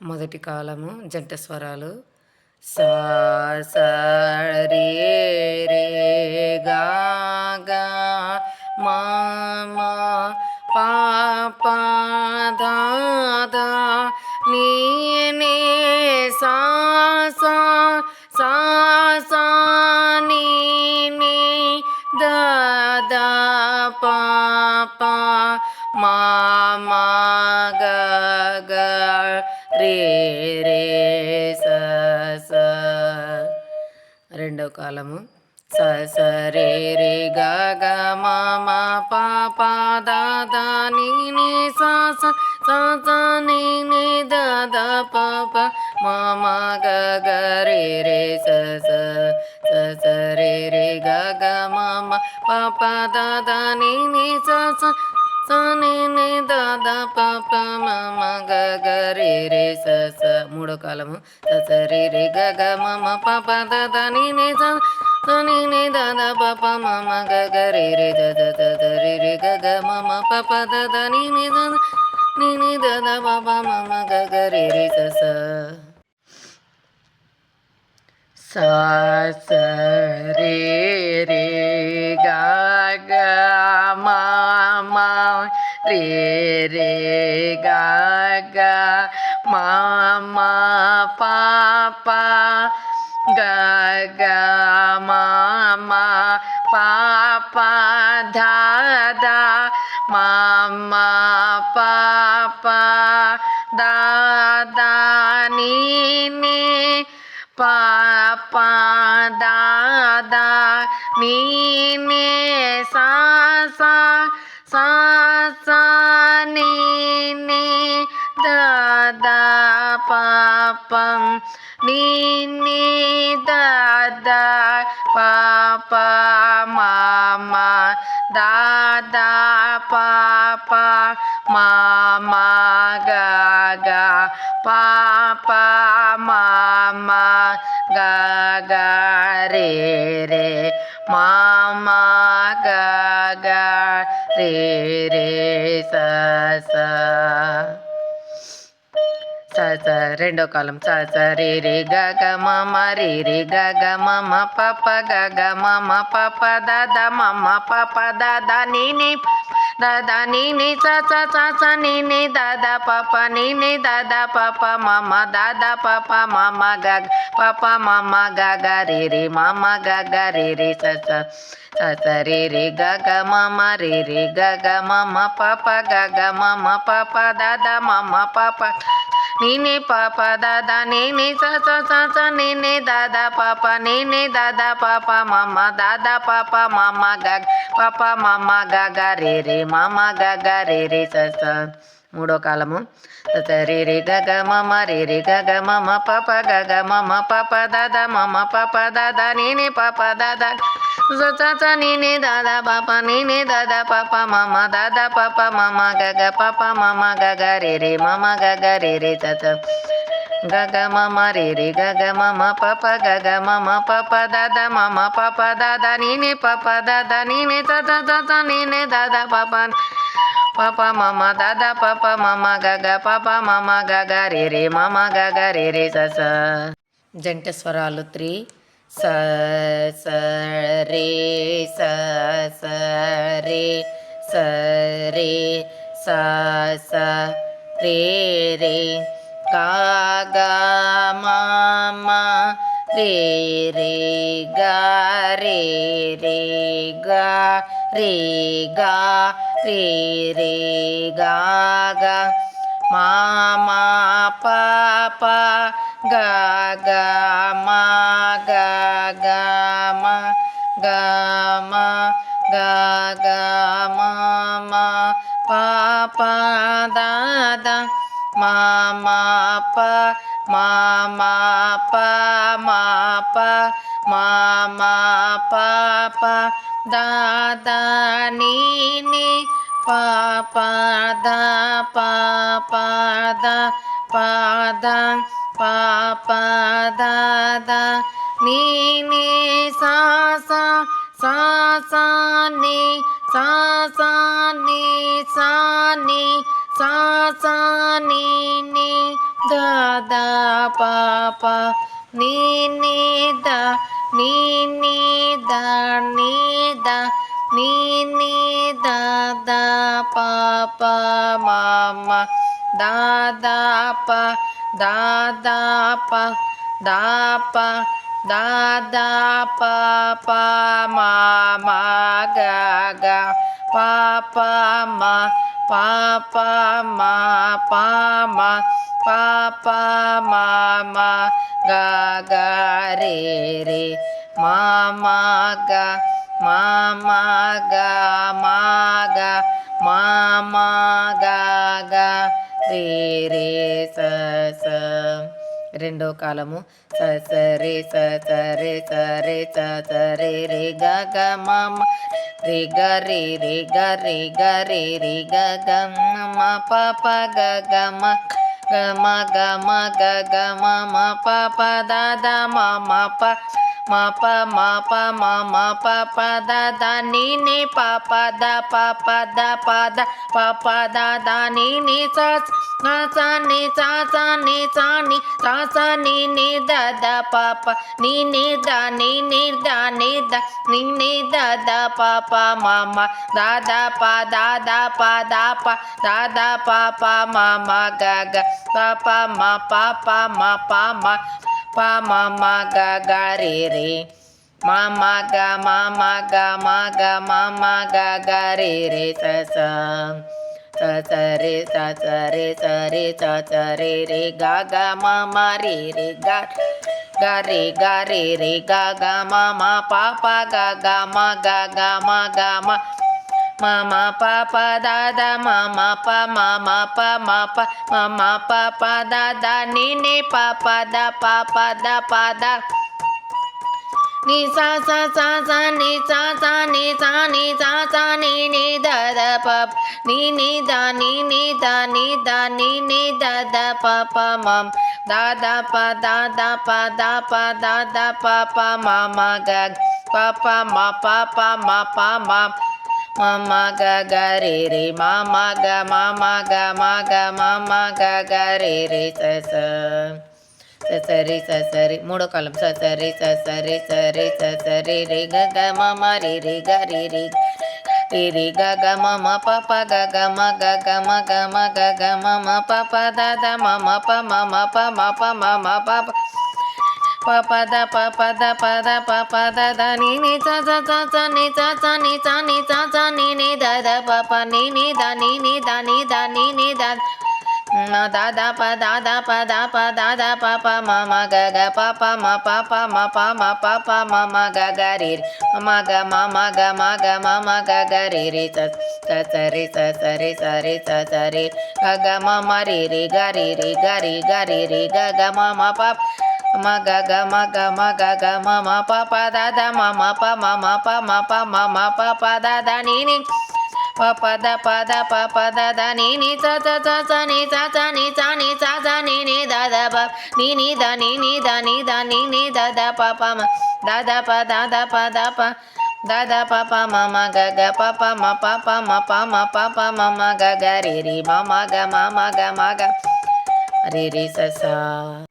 మొదటి కాలము జంట స్వరాలు సా స రే రే గా గా మా మా పా పా దా దా నీ నీ సా సా సా సా నీ నీ దా దా పా పా మా మా గా గా రే రే స స. రెండవ కాలము స స రే రే గ గ మ మ ప ప ద ద ని ని స స స స ని ని ద ద ప ప మ మ గ గ రే రే స స స స రే రే గ గ మ మ ప ప ద ద ని ని స స స ని ని ద ద ప ప మ మ గ గ రే రే స స. మూడో కాలము స స రే రే గ గ మ మ ప ప ద ద ని ని స స ని ని ద ద ప ప మ మ గ గ రే రే the the the the ray రే గ గ మ మ ప ప ద ద ని ని ద ని ని ద ద ప ప మ మ గ గ రే రే స స. సా స రే రే గా గా మా మా రే రే గా గా మా మా పా పా గా గా మా మా పా పా ధా ధా మా మా పా పా దా దా నీ నీ పా పా దా దా నీ నీ సా సా సా సా నీ నీ ద ద పా పం నీ నీ ద ద పా పా మా మా దా దా పా పా మా మా గా గా పా పా మా మా గా గా రే రే మా మా గా గా రే రే స స. స స రెండో కాలం స స రే రే గ గ మ మ రే రే గ గ మ మ ప ప గ గ మ మ ప ప ద ద మ మ ప ప ద ద ని ని ద ద ని ని స స స స ని ని ద ద ప ప ని ని ద ద ప ప మ మ ద ద ప ప మ మ గ ప ప మ మ గ గ రే రే మ మ గ గ రే రే స స. స స రే రే గ గ మ మ రే రే గ గ మ మ ప ప గ గ మ మ ప ప ద ద మ మ ప ప ని ని ప ప ద ద ని ని స స స స ని ని ద ద ప ప ని ని ద ద ప ప మ మ ద ద ప ప మ మ గ ప ప మ మ గ గ రే రే మ మ గ గ రే రే స స. మూడో కాలము స స రే రే గ గ మ మ రే రే గ గ మ మ ప ప గ గ మ మ ప ప ద ద మ మ ప ప ద ద ని ని ప ప ద ద స స స ని ని ద ద ప ప ని ని ద ద ప ప మ మ ద ద ప ప మ మ గ గ ప ప మ మ గ గ రే రే మ మ గ గ రే రే స స. గ గ మ మ రే రే గ గ మ మ ప ప గ గ మ మ ప ప ద ద మ మ ప ప ద ద ని ని ప ప ద ద ని ని స స స స ని ని ద ద ప ప ప ప మ మ ద ద ప ప మ మ గ గ ప ప మ మ గ గ రే రే మ మ గ గ రే రే స స. జంట స్వరాలు 3 స స రే స స రే స రే స స రే రే గా గా మా మా రే రే గా రే రే గా రే గా రే రే గా గా మా మా పా పా గా గా మా గా గా మా గా మా గా గా మా మా పా పా దా దా మా మా పా మా మా పా మా పా మా మా పా పా దా దా ని ని పా పా దా పా పా దా పా దా పా పా దా దా ని ని సా సా సా సా ని సా సా ని సా ని సా సా ని ని the pa pa ni ni da ni ni da ni da ni ni da da pa pa ma ma da da pa da da pa da pa da da pa pa ma ma ga ga pa pa ma pa pa ma pa ma pa pa ma ma ga ga re re ma ma ga ma ma ga ma ga ma ma ga ga re re sa sa రెండో కాలము స స రే స స రే స రే స స రే రే గ గ మ మ రే గ రే రే గ రే గ రే రే గ గ మ ప ప గ గ మ గ మ గ మ గ గ మ మ ప ప ద ద మ మ ప మ ప మ ప మ మ ప ప ద ద ని ని ప ప ద ప ప ద ప ద ప ప ద ద ని ని స స ని స స ని స ని స స ని ని ద ద ప ప ని ని ద ని ని ద ని ద ని ని ద ద ప ప మ మ ద ద ప ద ద ప ద ప ద ద ప ప మ మ గ గ ప ప మ ప ప మ ప మ ప మ మ గ గ రే రే మ మ గ మ మ గ మ గ మ మ గ గ రే రే స స స స రే స స రే స రే స స రే రే గ గ మ మ రే రే గ గ రే గ రే రే గ గ మ మ ప ప గ గ మ గ గ మ గ మ మ మ ప ప ద ద మ మ ప మ మ ప మ ప మ మ ప ప ద ద ని ని ప ప ద ప ప ద ప the ni sa sa sa sa ni sa sa ni sa ni sa sa ni ni da da pa ni ni da ni ni da ni da ni ni da da pa pa mam da da pa da da pa da pa da da pa pa ma ma ga pa pa ma pa pa ma pa ma ma ma ga ga re re ma ma ga ma ma ga ma ga ma ma ga ga re re sa sa సరి సరి మూడో కాలం సరి సరి సరి సరి రే గ గ మ మ రే రే గ రే రే రే రే గ గ మ మ ప ప గ గ మ గ గ మ గ మ గ గ మ మ ప ప ద ద మ మ ప మ మ ప మ ప మ మ ప ప ప ద ప ప ద ప ద ప ప ద ద ని ని స స స స ని స స ని స ని స స ని ని ద ద ప ప ని ని ద ని ని ద ని ద ని ని the ma da da pa da da pa da pa da da pa pa ma ma ga ga pa pa ma pa pa ma pa ma pa pa ma ma ga ga re ma ga ma ma ga ma ga ma ma ga ga re re sa sa sa re sa sa re sa re sa sa re ga ga ma ma re re ga re re ga re ga re re ga ga ma ma pa ma ga ga ma ga ma ga ga ma ma pa pa da da ma ma pa ma ma pa ma pa ma ma pa pa da da ni ni pa pa da pa da pa pa da da ni ni sa sa sa sa ni sa sa ni sa ni sa sa ni ni da da pa ni ni da ni ni da ni da ni ni da da pa pa ma da da pa da da pa da pa da da pa pa ma ma ga ga pa pa ma pa pa ma pa ma pa pa ma ma ga ga re re ma ma ga ma ga re re sa sa